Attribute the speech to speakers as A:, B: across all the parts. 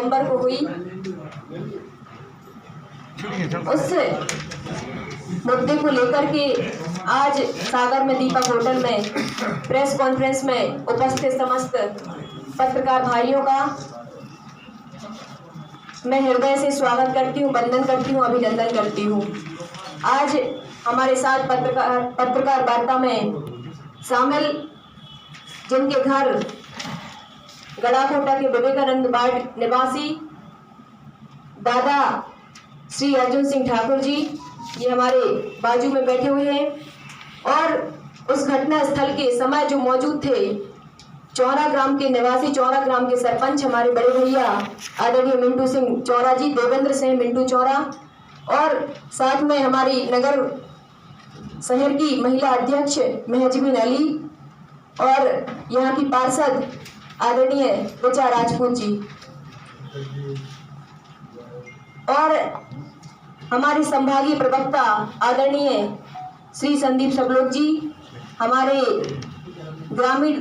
A: नवंबर को हुई, उस मुद्दे को लेकर के आज सागर में दीपक होटल में प्रेस कॉन्फ्रेंस में उपस्थित समस्त पत्रकार भाइयों का मैं हृदय से स्वागत करती हूँ, वंदन करती हूँ, अभिनंदन करती हूँ। आज हमारे साथ पत्रकार वार्ता में शामिल जिनके घर गड़ाकोटा के विवेकानंद वार्ड निवासी दादा श्री अर्जुन सिंह ठाकुर जी, ये हमारे बाजू में बैठे हुए हैं, और उस घटना स्थल के समय जो मौजूद थे चौरा ग्राम के निवासी, चौरा ग्राम के सरपंच हमारे बड़े भैया आदरणीय मिंटू सिंह चौरा जी, देवेंद्र सिंह मिंटू चौरा, और साथ में हमारी नगर शहर की महिला अध्यक्ष महजबीन अली और यहाँ की पार्षद आदरणीय ऋचा राजपूत जी, और हमारे संभागीय प्रवक्ता आदरणीय श्री संदीप सबलोक जी, हमारे ग्रामीण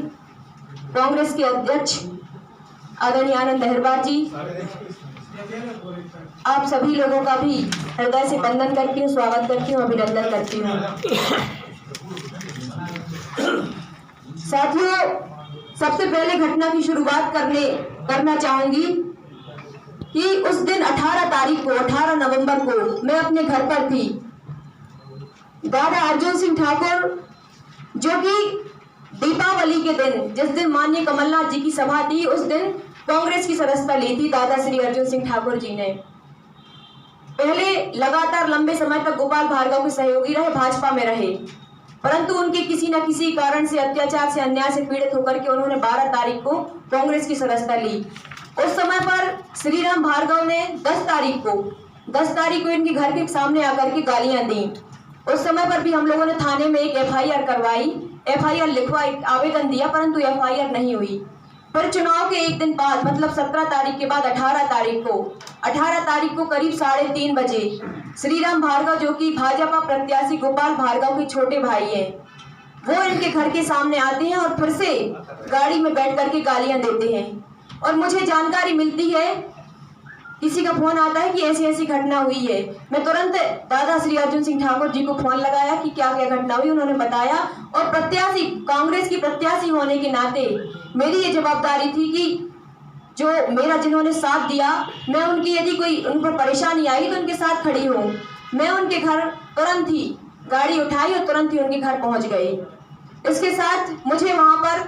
A: कांग्रेस के अध्यक्ष आदरणीय आनंद अहिरवार जी, आप सभी लोगों का भी हृदय से वंदन करती हूँ, स्वागत करती हूँ, अभिनंदन करती हूँ। साथियों, सबसे पहले घटना की शुरुआत करना चाहूंगी कि उस दिन 18 तारीख को, 18 नवंबर को मैं अपने घर पर थी। दादा अर्जुन सिंह ठाकुर, जो कि दीपावली के दिन, जिस दिन माननीय कमलनाथ जी की सभा थी, उस दिन कांग्रेस की सदस्यता ली थी दादा श्री अर्जुन सिंह ठाकुर जी ने। पहले लगातार लंबे समय तक गोपाल भार्गव के सहयोगी रहे, भाजपा में रहे, परंतु उनके किसी न किसी कारण से, अत्याचार से, अन्याय से पीड़ित होकर के उन्होंने 12 तारीख को कांग्रेस की सदस्यता ली। उस समय पर श्री राम भार्गव ने 10 तारीख को इनके घर के सामने आकर के गालियां दी। उस समय पर भी हम लोगों ने थाने में एक FIR करवाई, FIR लिखवाई, आवेदन दिया, परंतु FIR नहीं हुई। फिर चुनाव के एक दिन बाद, मतलब 17 तारीख के बाद 18 तारीख को करीब 3:30 बजे श्री राम भार्गव, जो कि भाजपा प्रत्याशी गोपाल भार्गव के छोटे भाई हैं, वो इनके घर के सामने आते हैं और फिर से गाड़ी में बैठ करके गालियां देते हैं। और मुझे जानकारी मिलती है, किसी का फोन आता है कि ऐसी ऐसी घटना हुई है। मैं तुरंत दादा श्री अर्जुन सिंह ठाकुर जी को फोन लगाया कि क्या क्या घटना हुई, उन्होंने बताया। और प्रत्याशी, कांग्रेस की प्रत्याशी होने के नाते मेरी ये जवाबदारी थी कि जो मेरा, जिन्होंने साथ दिया, मैं उनकी, यदि कोई उन पर परेशानी आई तो उनके साथ खड़ी हूँ। मैं उनके घर तुरंत ही गाड़ी उठाई और तुरंत ही उनके घर पहुँच गई। इसके साथ मुझे वहाँ पर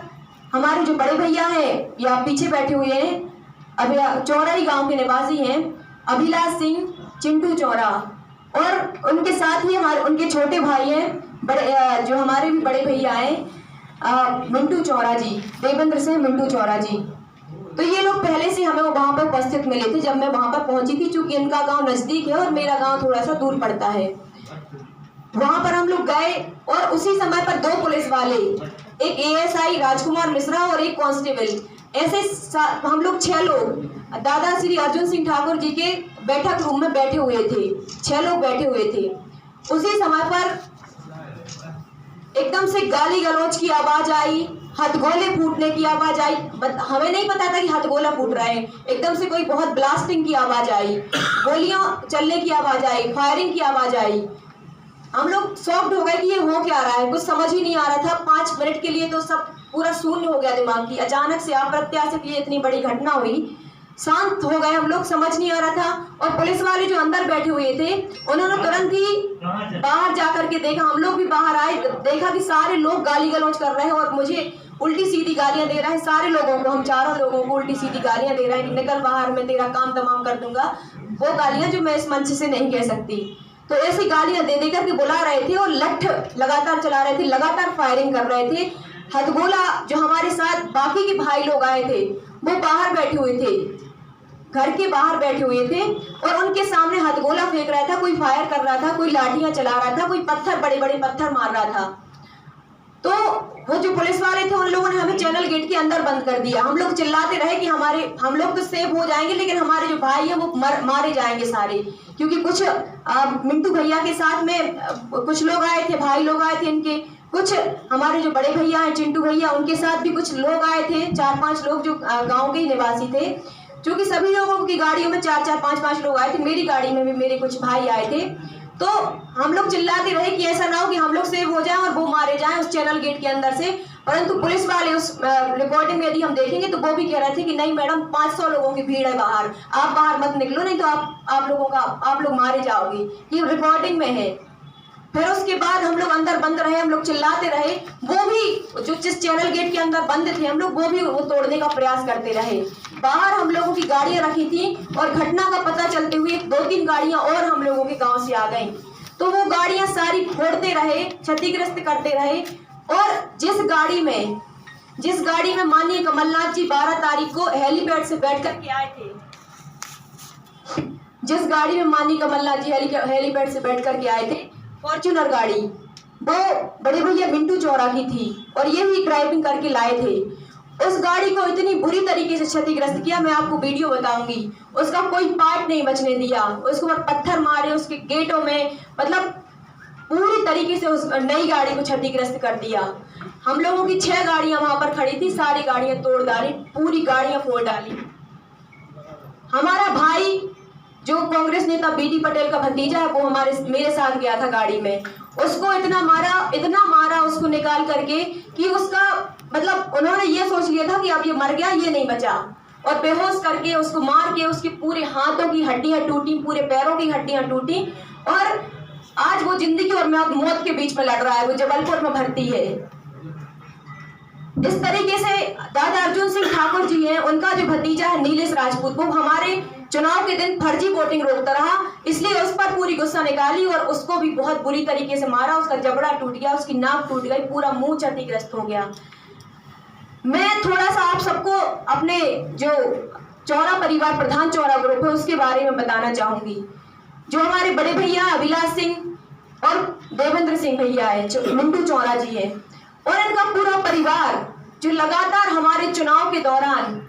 A: हमारे जो बड़े भैया हैं, या पीछे बैठे हुए हैं, अभी चौराई गांव के निवासी हैं, अभिलाष सिंह चिंटू चौरा, और उनके साथ ही हमारे उनके छोटे भाई हैं, बड़े जो हमारे भी बड़े भैया हैं, मिंटू चौरा जी, देवेंद्र सिंह मिंटू चौरा जी। तो ये लोग पहले से हमें वहां पर उपस्थित मिले थे जब मैं वहां पर पहुंची थी, चूंकि इनका गांव नजदीक है और मेरा गांव थोड़ा सा दूर पड़ता है। वहां पर हम लोग गए और उसी समय पर 2 पुलिस वाले, एक ASI राजकुमार मिश्रा और एक कांस्टेबल, ऐसे हम लोग 6 लोग दादा श्री अर्जुन सिंह ठाकुर जी के बैठक रूम में बैठे हुए थे। 6 लोग बैठे हुए थे। उसी समय पर एकदम से गाली गलौज की आवाज आई, हथगोले फूटने की आवाज आई। हमें नहीं पता था कि हथगोला फूट रहा है। एकदम से कोई बहुत ब्लास्टिंग की आवाज आई, गोलियां चलने की आवाज आई, फायरिंग की आवाज आई। हम लोग शॉक्ड हो गए कि ये हो क्या रहा है, कुछ समझ ही नहीं आ रहा था। 5 मिनट के लिए तो सब पूरा शून्य हो गया दिमाग की। अचानक से अप्रत्याशित ये इतनी बड़ी घटना हुई, शांत हो गए हम लोग, समझ नहीं आ रहा था। और पुलिस वाले जो अंदर बैठे हुए थे, उन्होंने तुरंत ही बाहर जाकर के देखा, हम लोग भी बाहर आए, देखा कि सारे लोग गाली गलौज कर रहे हैं और मुझे उल्टी सीधी गालियां दे रहा है। सारे लोगों को, हम चारों लोगों को उल्टी सीधी गालियां दे रहा है कि निकल बाहर, मैं तेरा काम तमाम कर दूंगा। वो गालियां जो मैं इस मंच से नहीं कह सकती। तो ऐसी गालियां दे देकर के बुला रहे थे और लठ लगातार चला रहे थे, लगातार फायरिंग कर रहे थे। हथगोला, जो हमारे साथ बाकी के भाई लोग आए थे, वो बाहर बैठे हुए थे, घर के बाहर बैठे हुए थे, और उनके सामने हथगोला फेंक रहा था, कोई फायर कर रहा था, कोई लाठियां चला रहा था, कोई पत्थर, बड़े बड़े पत्थर मार रहा था। तो वो जो पुलिस वाले थे, उन लोगों ने हमें चैनल गेट के अंदर बंद कर दिया। हम लोग चिल्लाते रहे कि हम लोग तो सेफ हो जाएंगे, लेकिन हमारे जो भाई हैं वो मारे जाएंगे सारे। क्योंकि कुछ मिंटू भैया के साथ में कुछ लोग आए थे, भाई लोग आए थे इनके, कुछ हमारे जो बड़े भैया हैं चिंटू भैया, उनके साथ भी कुछ लोग आए थे, 4-5 लोग जो गाँव के ही निवासी थे। क्योंकि सभी लोगों की गाड़ियों में 4-4, 5-5 लोग आए थे, मेरी गाड़ी में भी मेरे कुछ भाई आए थे। तो हम लोग चिल्लाते रहे कि ऐसा ना हो कि हम लोग सेव हो जाएं और वो मारे जाएं उस चैनल गेट के अंदर से। परंतु पुलिस वाले उस रिकॉर्डिंग में यदि हम देखेंगे तो वो भी कह रहे थे कि नहीं मैडम 500 लोगों की भीड़ है बाहर, आप बाहर मत निकलो, नहीं तो आप लोग मारे जाओगे, ये रिकॉर्डिंग में है। फिर उसके बाद हम लोग अंदर बंद रहे, हम लोग चिल्लाते रहे, वो भी जो जिस चैनल गेट के अंदर बंद थे हम लोग, वो भी वो तोड़ने का प्रयास करते रहे। बाहर हम लोगों की गाड़ियां रखी थी और घटना का पता चलते हुए 2-3 गाड़ियां और हम लोगों के गांव से आ गई, तो वो गाड़ियां सारी फोड़ते रहे, क्षतिग्रस्त करते रहे। और जिस गाड़ी में माननीय कमलनाथ जी 12 तारीख को हेलीपैड से बैठ करके आए थे, जिस गाड़ी में माननीय कमलनाथ जी हेलीपैड से बैठ करके आए थे, फॉर्च्यूनर गाड़ी, वो बड़े भैया मिंटू चौरा की थी और ये ही ड्राइविंग करके लाए थे। उस गाड़ी को इतनी बुरी तरीके से क्षतिग्रस्त किया, मैं आपको वीडियो बताऊंगी, उसका कोई पार्ट नहीं बचने दिया, उसके ऊपर पत्थर मारे, उसके गेटों में, मतलब पूरी तरीके से उस नई गाड़ी को क्षतिग्रस्त कर दिया। हम लोगों की 6 गाड़ियां वहां पर खड़ी थी, सारी गाड़ियां तोड़ डाली, पूरी गाड़ियां फोड़ डाली। हमारा भाई जो कांग्रेस नेता बीडी पटेल का भतीजा है, वो मेरे साथ गया था गाड़ी में, उसको इतना मारा उसको निकाल करके कि उसका मतलब उन्होंने ये सोच लिया था कि अब ये मर गया, ये नहीं बचा, और बेहोश करके उसको मार के उसके पूरे हाथों की हड्डियां टूटी, पूरे पैरों की हड्डियां टूटी, और आज वो जिंदगी और मौत के बीच में लड़ रहा है, वो जबलपुर में भर्ती है। इस तरीके से दादा अर्जुन सिंह ठाकुर जी हैं, उनका जो भतीजा है नीलेश राजपूत, वो हमारे चुनाव के दिन फर्जी वोटिंग रोकता रहा, इसलिए उस पर पूरी गुस्सा निकाली और उसको भी बहुत बुरी तरीके से मारा, उसका जबड़ा टूट गया, उसकी नाक टूट गई, पूरा मुंह क्षतिग्रस्त हो गया। मैं थोड़ा सा आप सबको अपने जो चौरा परिवार प्रधान चौरा ग्रुप है उसके बारे में बताना चाहूंगी। जो हमारे बड़े भैया अभिलाष सिंह और देवेंद्र सिंह भैया है, मिंटू चौरा जी है, और इनका पूरा परिवार जो लगातार हमारे चुनाव के दौरान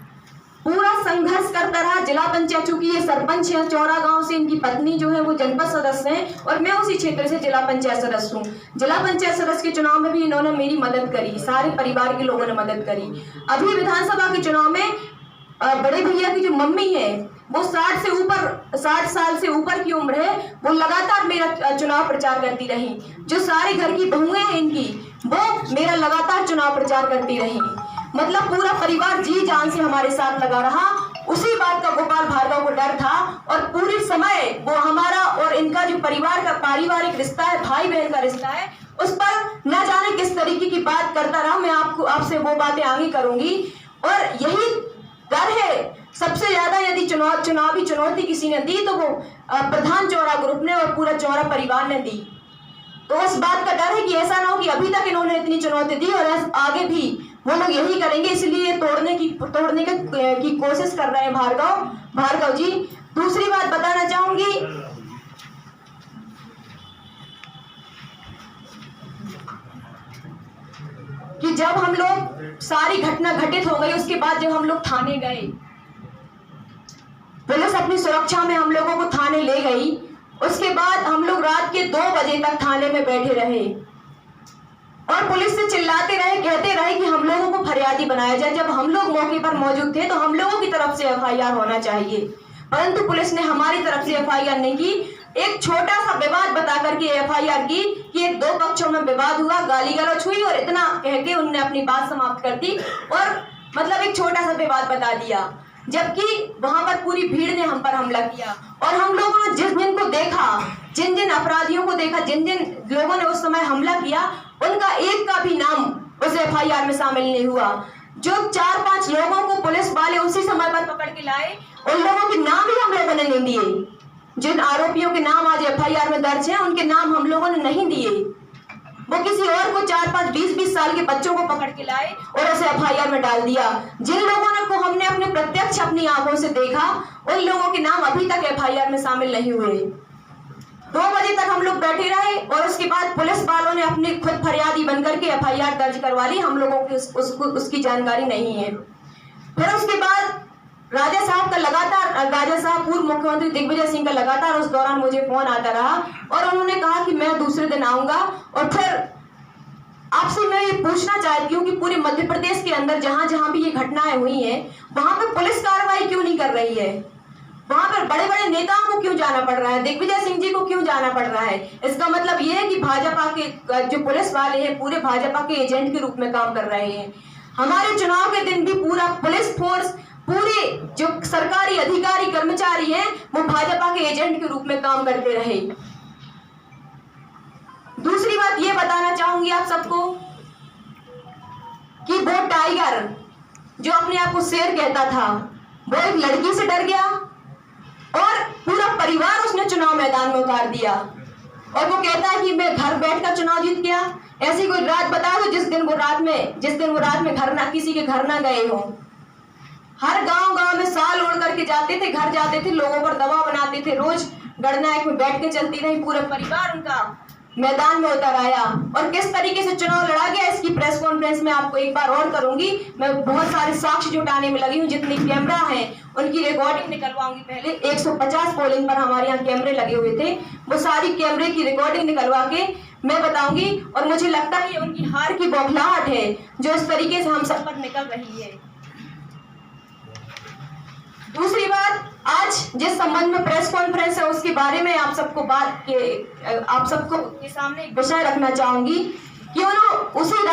A: पूरा संघर्ष करता रहा। जिला पंचायत, चूंकि ये सरपंच है चौरा गांव से, इनकी पत्नी जो है वो जनपद सदस्य है और मैं उसी क्षेत्र से जिला पंचायत सदस्य हूँ। जिला पंचायत सदस्य के चुनाव में भी इन्होंने मेरी मदद करी, सारे परिवार के लोगों ने मदद करी। अभी विधानसभा के चुनाव में बड़े भैया की जो मम्मी है वो 60 साल से ऊपर की उम्र है, वो लगातार मेरा चुनाव प्रचार करती रही। जो सारे घर की बहुएं हैं इनकी, वो मेरा लगातार चुनाव प्रचार करती रही। मतलब पूरा परिवार जी जान से हमारे साथ लगा रहा। उसी बात का गोपाल भार्गव को डर था और पूरे समय वो हमारा और इनका जो परिवार का पारिवारिक रिश्ता है, भाई बहन का रिश्ता है, उस पर न जाने किस तरीके की बात करता रहा। मैं आपसे वो बातें आगे करूंगी। और यही डर है सबसे ज्यादा, यदि चुनावी चुनौती किसी ने दी तो वो प्रधान चौरा ग्रुप ने और पूरा चौरा परिवार ने दी। तो उस बात का डर है कि ऐसा ना हो कि अभी तक इन्होंने इतनी चुनौती दी और आगे भी वो लोग यही करेंगे, इसलिए तोड़ने की कोशिश कर रहे हैं भार्गव जी। दूसरी बात बताना चाहूंगी, कि जब हम लोग सारी घटना घटित हो गई उसके बाद जब हम लोग थाने गए, पुलिस अपनी सुरक्षा में हम लोगों को थाने ले गई। उसके बाद हम लोग रात के 2 बजे तक थाने में बैठे रहे और पुलिस से चिल्लाते रहे, कहते रहे कि हम लोगों को फरियादी बनाया जाए। जब हम लोग मौके पर मौजूद थे तो हम लोगों की तरफ से FIR होना चाहिए, परंतु पुलिस ने हमारी तरफ से FIR नहीं की। एक छोटा सा विवाद बता करके FIR की कि 2 पक्षों में विवाद हुआ, गाली गलौज हुई और इतना कह के उन्होंने अपनी बात समाप्त कर दी और मतलब एक छोटा सा विवाद बता दिया, जबकि वहां पर पूरी भीड़ ने हम पर हमला किया। और हम लोगों ने जिस दिन को देखा, जिन अपराधियों को देखा, जिन लोगों ने उस समय हमला किया, उनका एक का भी नाम उस FIR में शामिल नहीं हुआ। जो 4-5 लोगों को पुलिस वाले उसी समय पर पकड़ के लाए, उन लोगों के नाम ही हम लोगों ने नहीं दिए। जिन आरोपियों के नाम आज FIR में दर्ज हैं, उनके नाम हम लोगों ने नहीं दिए। वो किसी और को 4-5, 20-20 साल के बच्चों को पकड़ के लाए और उसे FIR में डाल दिया। जिन लोगों को हमने अपने प्रत्यक्ष अपनी आंखों से देखा, उन लोगों के नाम अभी तक FIR में शामिल नहीं हुए। 2 बजे तक हम लोग बैठे रहे और उसके बाद पुलिस वालों ने अपनी खुद फरियादी बनकर के FIR दर्ज करवा ली। हम लोगों की उसकी जानकारी नहीं है। फिर उसके बाद राजा साहब पूर्व मुख्यमंत्री दिग्विजय सिंह का लगातार उस दौरान मुझे फोन आता रहा और उन्होंने कहा कि मैं दूसरे दिन आऊंगा। और फिर आपसे मैं ये पूछना चाहती हूँ कि पूरे मध्य प्रदेश के अंदर जहां जहां भी ये घटनाएं हुई हैं, वहां पर पुलिस कार्रवाई क्यों नहीं कर रही है? वहां पर बड़े बड़े नेताओं को क्यों जाना पड़ रहा है? दिग्विजय सिंह जी को क्यों जाना पड़ रहा है? इसका मतलब ये है कि भाजपा के जो पुलिस वाले हैं पूरे भाजपा के एजेंट के रूप में काम कर रहे हैं। हमारे चुनाव के दिन भी पूरा पुलिस फोर्स, पूरे जो सरकारी अधिकारी कर्मचारी हैं, वो भाजपा के एजेंट के रूप में काम करते रहे। दूसरी बात ये बताना चाहूंगी आप सबको कि वो टाइगर जो अपने आप को शेर कहता था, वो एक लड़की से डर गया और पूरा परिवार उसने चुनाव मैदान में उतार दिया, और वो कहता है कि मैं घर बैठकर चुनाव जीत गया। ऐसी कोई रात बता दो जिस दिन वो रात में घर ना, किसी के घर ना गए हो। हर गांव में साल ओढ़ करके जाते थे, घर जाते थे, लोगों पर दबाव बनाते थे, रोज गणनायक में बैठ के चलती रही, पूरा परिवार उनका मैदान में उतर आया। और किस तरीके से चुनाव लड़ा गया, इसकी प्रेस कॉन्फ्रेंस में आपको एक बार और करूंगी। मैं बहुत सारे साक्ष्य जुटाने में लगी हूँ, जितने कैमरा हैं उनकी रिकॉर्डिंग निकलवाऊंगी। पहले 150 पोलिंग पर हमारे यहाँ कैमरे लगे हुए थे, वो सारी कैमरे की रिकॉर्डिंग निकलवा के मैं बताऊंगी। और मुझे लगता है उनकी हार की बौखलाहट है जो इस तरीके से हम सब पर निकल रही है। दूसरी बात, आज जिस संबंध में प्रेस कॉन्फ्रेंस है उसके बारे में आप सबको के सामने एक विषय रखना चाहूंगी कि उसी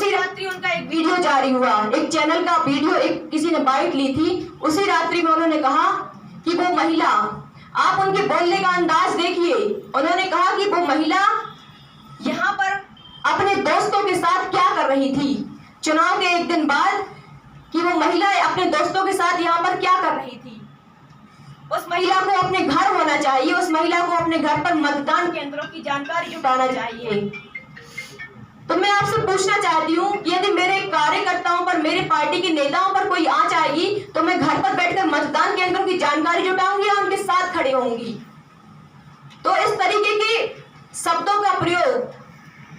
A: रात्रि उनका एक वीडियो जारी हुआ, एक चैनल का वीडियो, एक किसी ने बाइट ली थी। उसी रात्रि में उन्होंने कहा कि वो महिला, आप उनके बोलने का अंदाज देखिए, उन्होंने कहा कि वो महिला यहाँ पर अपने दोस्तों के साथ क्या कर रही थी चुनाव के एक दिन बाद, कि वो महिला अपने दोस्तों के साथ यहाँ पर क्या कर रही थी। उस महिला को अपने घर होना चाहिए, उस महिला को अपने घर पर मतदान केंद्रों की जानकारी जुटाना चाहिए। तो मैं आपसे पूछना चाहती हूँ कि यदि मेरे कार्यकर्ताओं पर, मेरे पार्टी के नेताओं पर कोई आंच आएगी तो मैं घर पर बैठकर मतदान केंद्रों की जानकारी जुटाऊंगी या उनके साथ खड़े होंगी। तो इस तरीके के शब्दों का प्रयोग,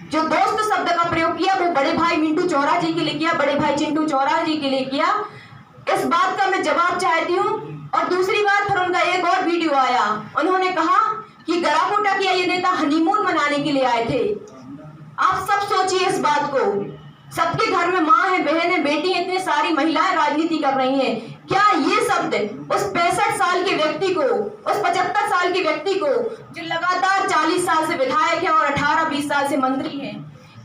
A: जो दोस्त शब्द का प्रयोग किया, वो बड़े भाई मिंटू चौरा जी के लिए किया, बड़े भाई चिंटू चौरा जी के लिए किया। इस बात का मैं जवाब चाहती हूँ। और दूसरी बात, फिर उनका एक और वीडियो आया, उन्होंने कहा कि गराकोटा के ये नेता हनीमून मनाने के लिए आए थे। आप सब सोचिए इस बात को, सबके घर में माँ है, बहन है, बेटी है, इतनी सारी महिलाएं राजनीति कर रही हैं। क्या ये शब्द उस 65 साल के व्यक्ति को, उस 75 साल के व्यक्ति को जो लगातार 40 साल से विधायक है और 18-20 साल से मंत्री है,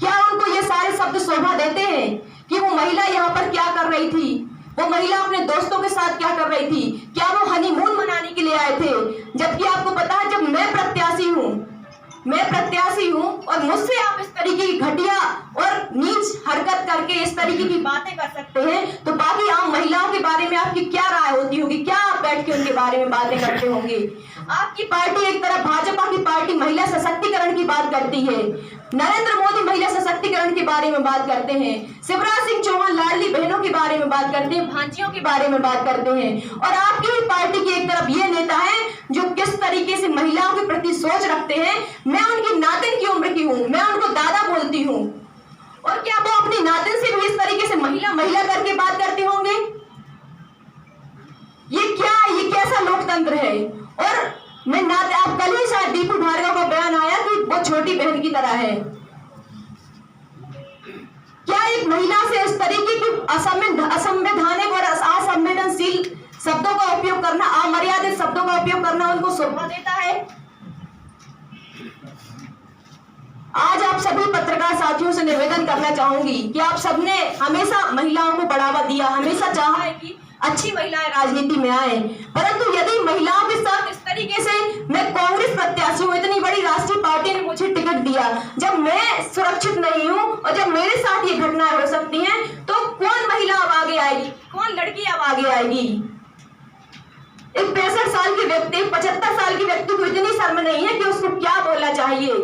A: क्या उनको ये सारे शब्द शोभा देते हैं कि वो महिला यहाँ पर क्या कर रही थी, वो महिला अपने दोस्तों के साथ क्या कर रही थी, क्या वो हनीमून मनाने के लिए आए थे? जबकि आपको पता है, जब मैं प्रत्याशी हूँ और मुझसे आप इस तरीके की घटिया और नीच हरकत करके इस तरीके की बातें कर सकते हैं, तो बाकी आम महिलाओं के बारे में आपकी क्या राय होती होगी? क्या आप बैठ के उनके बारे में बातें करते होंगे? आपकी पार्टी एक तरफ, भाजपा की पार्टी महिला सशक्तिकरण की बात करती है, नरेंद्र मोदी महिला सशक्तिकरण के बारे में बात करते हैं, शिवराज सिंह चौहान लाडली बहनों के बारे में बात करते हैं, भांजियों के बारे में बात करते हैं। और आपकी ही पार्टी की एक तरफ ये नेता है जो किस तरीके से महिलाओं के प्रति सोच रखते हैं। मैं उनकी नातिन की उम्र की हूँ, मैं उनको दादा बोलती हूँ, और क्या वो अपनी नातिन से भी इस तरीके से महिला महिला करके बात करते होंगे? ये कैसा लोकतंत्र है? और मैं आप कल ही शायद दीपू भार्गव का बयान आया कि वो छोटी बहन की तरह है। क्या एक महिला से इस तरीके की असंवैधानिक और असंवेदनशील शब्दों का उपयोग करना, अमर्यादित शब्दों का उपयोग करना उनको शोभा देता है? आज आप सभी पत्रकार साथियों से निवेदन करना चाहूंगी कि आप सबने हमेशा महिलाओं को बढ़ावा दिया, हमेशा चाहा है कि अच्छी महिलाएं राजनीति में आए, परंतु यदि महिलाओं के साथ इस तरीके से, मैं कांग्रेस प्रत्याशी हूँ, इतनी बड़ी राष्ट्रीय पार्टी ने मुझे टिकट दिया, जब मैं सुरक्षित नहीं हूँ और जब मेरे साथ ये घटनाएं हो सकती हैं, तो कौन महिला अब आगे आएगी, कौन लड़की अब आगे आएगी? एक 65 साल के व्यक्ति, 75 साल के व्यक्ति को इतनी शर्म नहीं है कि उसको क्या बोलना चाहिए।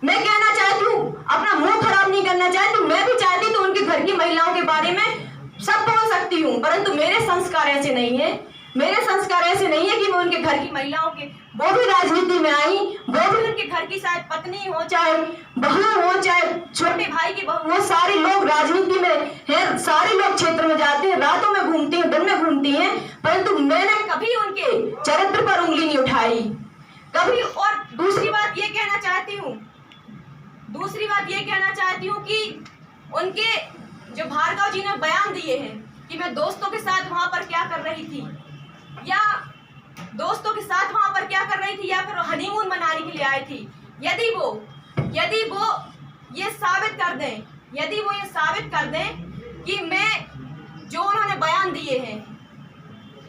A: मैं कहना चाहती हूँ, अपना मुंह खराब नहीं करना चाहती, मैं भी चाहती तो उनके घर की महिलाओं के बारे में सब बोल सकती हूँ, परंतु मेरे संस्कार ऐसे नहीं है। मेरे संस्कार ऐसे नहीं है कि मैं उनके घर की महिलाओं के, वो भी राजनीति में आई, वो भी उनके घर की शायद पत्नी हो, चाहे बहू हो, चाहे छोटे भाई की बहू हो, सारे लोग राजनीति में हैं, सारे लोग क्षेत्र में जाते हैं, रातों में घूमते हैं, दिन में घूमती हैं, परंतु मैंने कभी उनके चरित्र पर उंगली नहीं उठाई, कभी। और दूसरी बात ये कहना चाहती हूँ,
B: दूसरी बात ये कहना चाहती हूँ कि उनके जो भार्गव जी ने बयान दिए हैं कि मैं दोस्तों के साथ वहां पर क्या कर रही थी, या दोस्तों के साथ वहां पर क्या कर रही थी, या फिर हनीमून मनाने के लिए आई थी, यदि वो ये साबित कर दें, यदि वो ये साबित कर दें कि मैं जो उन्होंने बयान दिए हैं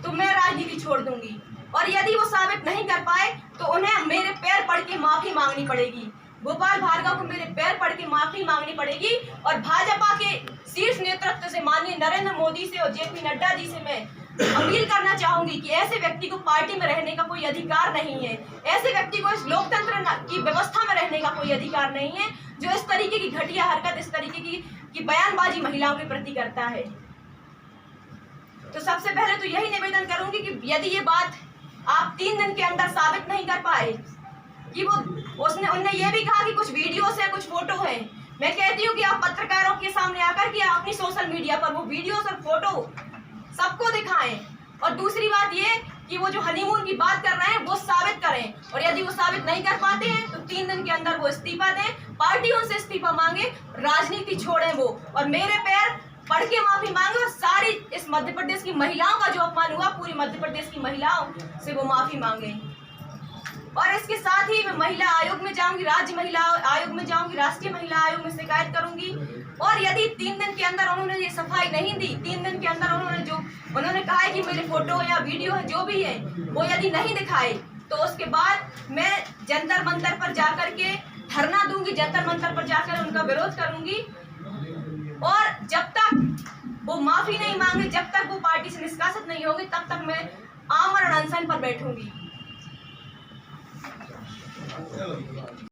B: तो मैं राजनीति छोड़ दूंगी, और यदि वो साबित नहीं कर पाए तो उन्हें मेरे पैर पड़ के माफी मांगनी पड़ेगी। गोपाल भार्गव को मेरे पैर पड़ के माफी मांगनी पड़ेगी, और भाजपा के शीर्ष नेतृत्व से, माननीय नरेंद्र मोदी से और जेपी नड्डा जी से मैं अपील करना चाहूंगी कि ऐसे व्यक्ति को पार्टी में रहने का कोई अधिकार नहीं है, ऐसे व्यक्ति को इस लोकतंत्र की व्यवस्था में रहने का कोई अधिकार नहीं है जो इस तरीके की घटिया हरकत, इस तरीके की बयानबाजी महिलाओं के प्रति करता है। तो सबसे पहले तो यही निवेदन करूंगी कि यदि ये बात आप 3 दिन के अंदर साबित नहीं कर पाए कि उनने ये भी कहा कि कुछ वीडियोस है, कुछ फोटो है, मैं कहती हूँ कि आप पत्रकारों के सामने आकर के अपनी सोशल मीडिया पर वो वीडियोस और फोटो सबको दिखाएं, और दूसरी बात ये कि वो जो हनीमून की बात कर रहे हैं वो साबित करें, और यदि वो साबित नहीं कर पाते हैं तो 3 दिन के अंदर वो इस्तीफा दें, पार्टी उनसे इस्तीफा मांगे, राजनीति छोड़ें वो, और मेरे पैर पढ़ के माफी मांगे, और सारी इस मध्य प्रदेश की महिलाओं का जो अपमान हुआ, पूरी मध्य प्रदेश की महिलाओं से वो माफी मांगे। और इसके साथ ही मैं महिला आयोग में जाऊंगी, राज्य महिला आयोग में जाऊंगी, राष्ट्रीय महिला आयोग में शिकायत करूंगी, और यदि 3 दिन के अंदर उन्होंने ये सफाई नहीं दी, 3 दिन के अंदर उन्होंने कहा है कि मेरे फोटो या वीडियो है जो भी है वो यदि नहीं दिखाए तो उसके बाद मैं जंतर मंतर पर जाकर के धरना दूंगी, जंतर मंतर पर जाकर उनका विरोध करूंगी, और जब तक वो माफी नहीं मांगे, जब तक वो पार्टी से निष्कासित नहीं होंगे, तब तक मैं आमरण अनशन पर बैठूंगी।